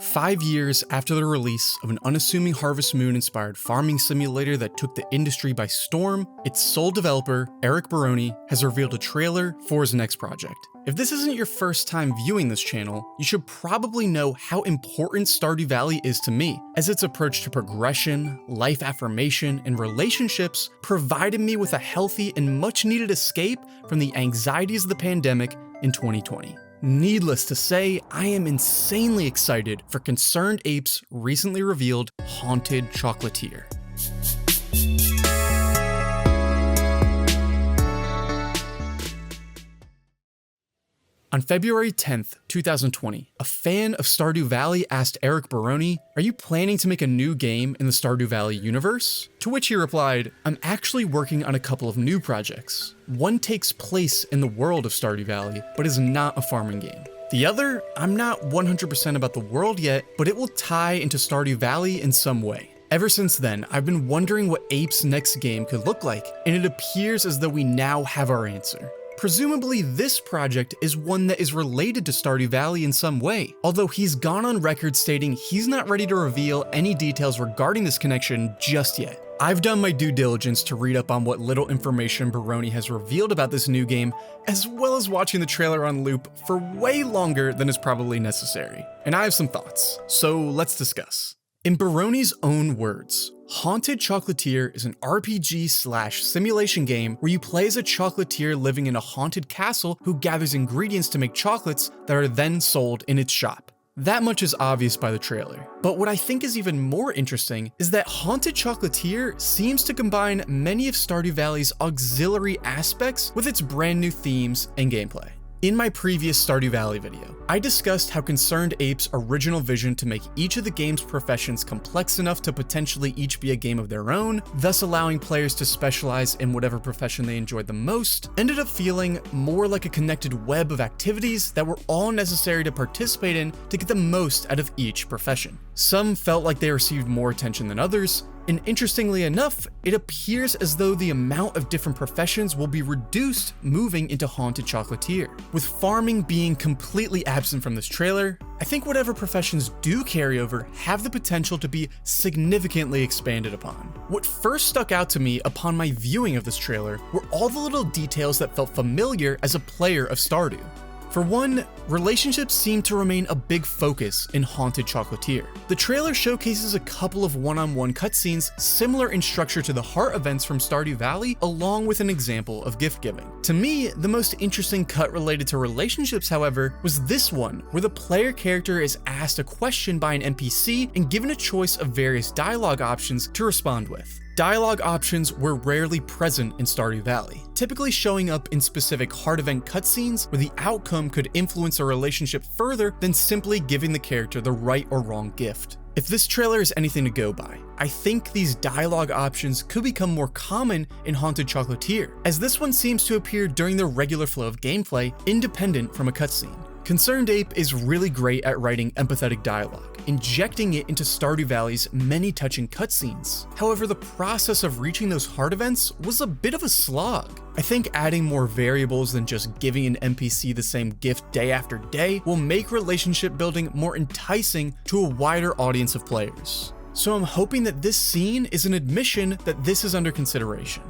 5 years after the release of an unassuming Harvest Moon-inspired farming simulator that took the industry by storm, its sole developer, Eric Barone, has revealed a trailer for his next project. If this isn't your first time viewing this channel, you should probably know how important Stardew Valley is to me, as its approach to progression, life affirmation, and relationships provided me with a healthy and much-needed escape from the anxieties of the pandemic in 2020. Needless to say, I am insanely excited for ConcernedApe's recently revealed Haunted Chocolatier. On February 10th, 2020, a fan of Stardew Valley asked Eric Barone, "Are you planning to make a new game in the Stardew Valley universe?" To which he replied, "I'm actually working on a couple of new projects. One takes place in the world of Stardew Valley, but is not a farming game. The other, I'm not 100% about the world yet, but it will tie into Stardew Valley in some way." Ever since then, I've been wondering what Ape's next game could look like, and it appears as though we now have our answer. Presumably, this project is one that is related to Stardew Valley in some way, although he's gone on record stating he's not ready to reveal any details regarding this connection just yet. I've done my due diligence to read up on what little information Barone has revealed about this new game, as well as watching the trailer on loop for way longer than is probably necessary. And I have some thoughts, so let's discuss. In Barone's own words, Haunted Chocolatier is an RPG/simulation game where you play as a chocolatier living in a haunted castle who gathers ingredients to make chocolates that are then sold in its shop. That much is obvious by the trailer, but what I think is even more interesting is that Haunted Chocolatier seems to combine many of Stardew Valley's auxiliary aspects with its brand new themes and gameplay. In my previous Stardew Valley video, I discussed how ConcernedApe's original vision to make each of the game's professions complex enough to potentially each be a game of their own, thus allowing players to specialize in whatever profession they enjoyed the most, ended up feeling more like a connected web of activities that were all necessary to participate in to get the most out of each profession. Some felt like they received more attention than others, and interestingly enough, it appears as though the amount of different professions will be reduced moving into Haunted Chocolatier. With farming being completely absent from this trailer, I think whatever professions do carry over have the potential to be significantly expanded upon. What first stuck out to me upon my viewing of this trailer were all the little details that felt familiar as a player of Stardew. For one, relationships seem to remain a big focus in Haunted Chocolatier. The trailer showcases a couple of one-on-one cutscenes similar in structure to the heart events from Stardew Valley, along with an example of gift giving. To me, the most interesting cut related to relationships, however, was this one, where the player character is asked a question by an NPC and given a choice of various dialogue options to respond with. Dialogue options were rarely present in Stardew Valley, typically showing up in specific heart event cutscenes where the outcome could influence a relationship further than simply giving the character the right or wrong gift. If this trailer is anything to go by, I think these dialogue options could become more common in Haunted Chocolatier, as this one seems to appear during the regular flow of gameplay, independent from a cutscene. ConcernedApe is really great at writing empathetic dialogue, injecting it into Stardew Valley's many touching cutscenes. However, the process of reaching those heart events was a bit of a slog. I think adding more variables than just giving an NPC the same gift day after day will make relationship building more enticing to a wider audience of players. So I'm hoping that this scene is an admission that this is under consideration.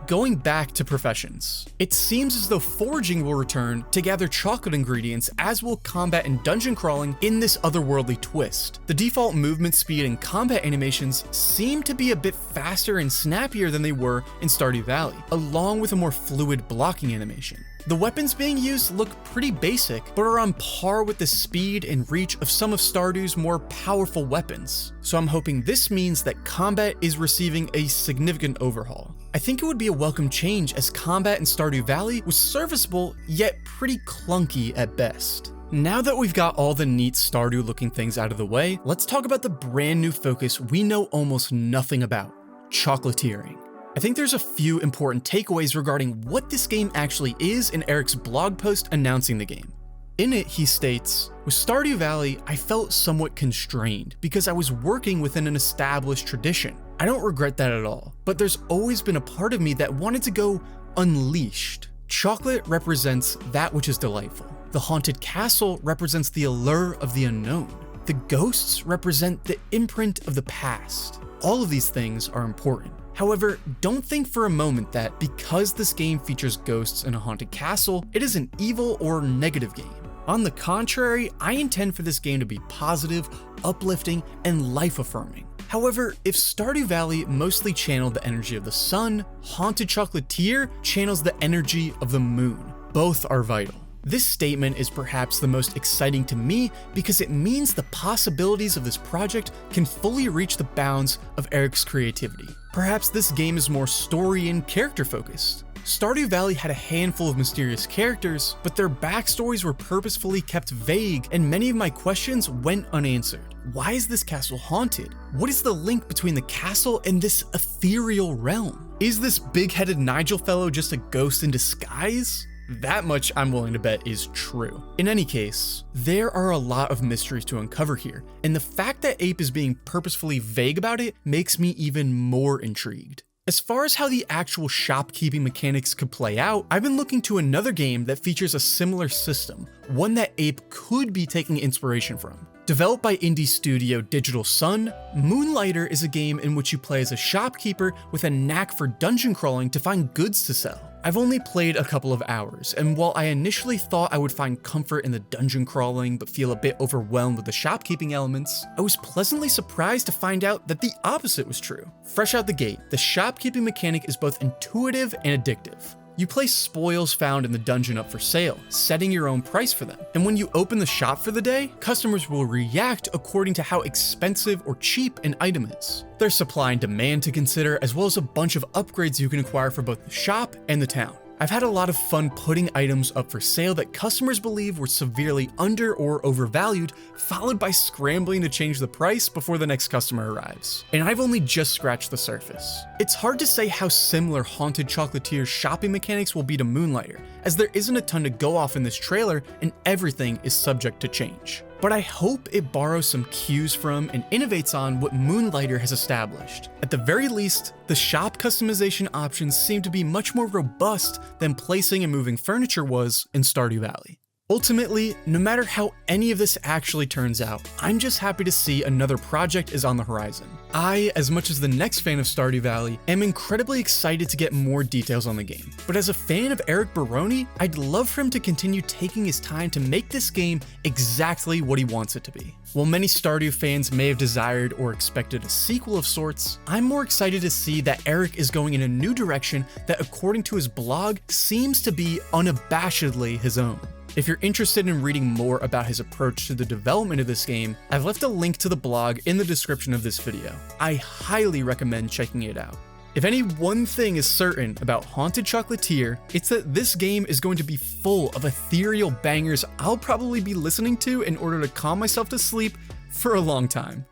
Going back to professions, it seems as though foraging will return to gather chocolate ingredients, as will combat and dungeon crawling in this otherworldly twist. The default movement speed and combat animations seem to be a bit faster and snappier than they were in Stardew Valley, along with a more fluid blocking animation. The weapons being used look pretty basic, but are on par with the speed and reach of some of Stardew's more powerful weapons. So I'm hoping this means that combat is receiving a significant overhaul. I think it would be a welcome change, as combat in Stardew Valley was serviceable, yet pretty clunky at best. Now that we've got all the neat Stardew looking things out of the way, let's talk about the brand new focus we know almost nothing about: chocolatiering. I think there's a few important takeaways regarding what this game actually is in Eric's blog post announcing the game. In it, he states, "With Stardew Valley, I felt somewhat constrained because I was working within an established tradition. I don't regret that at all, but there's always been a part of me that wanted to go unleashed. Chocolate represents that which is delightful. The haunted castle represents the allure of the unknown. The ghosts represent the imprint of the past. All of these things are important. However, don't think for a moment that because this game features ghosts in a haunted castle, it is an evil or negative game. On the contrary, I intend for this game to be positive, uplifting, and life-affirming. However, if Stardew Valley mostly channeled the energy of the sun, Haunted Chocolatier channels the energy of the moon. Both are vital. This statement is perhaps the most exciting to me because it means the possibilities of this project can fully reach the bounds of Eric's creativity. Perhaps this game is more story and character focused. Stardew Valley had a handful of mysterious characters, but their backstories were purposefully kept vague and many of my questions went unanswered. Why is this castle haunted? What is the link between the castle and this ethereal realm? Is this big-headed Nigel fellow just a ghost in disguise? That much I'm willing to bet is true. In any case, there are a lot of mysteries to uncover here, and the fact that Ape is being purposefully vague about it makes me even more intrigued. As far as how the actual shopkeeping mechanics could play out, I've been looking to another game that features a similar system, one that Ape could be taking inspiration from. Developed by indie studio Digital Sun, Moonlighter is a game in which you play as a shopkeeper with a knack for dungeon crawling to find goods to sell. I've only played a couple of hours, and while I initially thought I would find comfort in the dungeon crawling but feel a bit overwhelmed with the shopkeeping elements, I was pleasantly surprised to find out that the opposite was true. Fresh out the gate, the shopkeeping mechanic is both intuitive and addictive. You place spoils found in the dungeon up for sale, setting your own price for them. And when you open the shop for the day, customers will react according to how expensive or cheap an item is. There's supply and demand to consider, as well as a bunch of upgrades you can acquire for both the shop and the town. I've had a lot of fun putting items up for sale that customers believe were severely under or overvalued, followed by scrambling to change the price before the next customer arrives. And I've only just scratched the surface. It's hard to say how similar Haunted Chocolatier's shopping mechanics will be to Moonlighter, as there isn't a ton to go off in this trailer and everything is subject to change. But I hope it borrows some cues from and innovates on what Moonlighter has established. At the very least, the shop customization options seem to be much more robust than placing and moving furniture was in Stardew Valley. Ultimately, no matter how any of this actually turns out, I'm just happy to see another project is on the horizon. I, as much as the next fan of Stardew Valley, am incredibly excited to get more details on the game. But as a fan of Eric Barone, I'd love for him to continue taking his time to make this game exactly what he wants it to be. While many Stardew fans may have desired or expected a sequel of sorts, I'm more excited to see that Eric is going in a new direction that, according to his blog, seems to be unabashedly his own. If you're interested in reading more about his approach to the development of this game, I've left a link to the blog in the description of this video. I highly recommend checking it out. If any one thing is certain about Haunted Chocolatier, it's that this game is going to be full of ethereal bangers I'll probably be listening to in order to calm myself to sleep for a long time.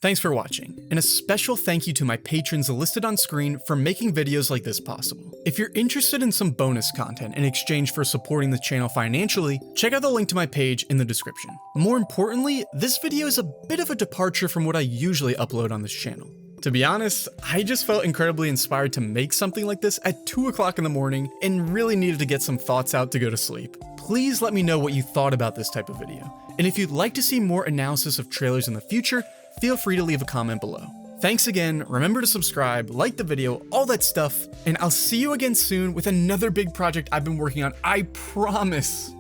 Thanks for watching, and a special thank you to my patrons listed on screen for making videos like this possible. If you're interested in some bonus content in exchange for supporting the channel financially, check out the link to my page in the description. More importantly, this video is a bit of a departure from what I usually upload on this channel. To be honest, I just felt incredibly inspired to make something like this at 2 o'clock in the morning and really needed to get some thoughts out to go to sleep. Please let me know what you thought about this type of video, and if you'd like to see more analysis of trailers in the future, feel free to leave a comment below. Thanks again, remember to subscribe, like the video, all that stuff, and I'll see you again soon with another big project I've been working on, I promise.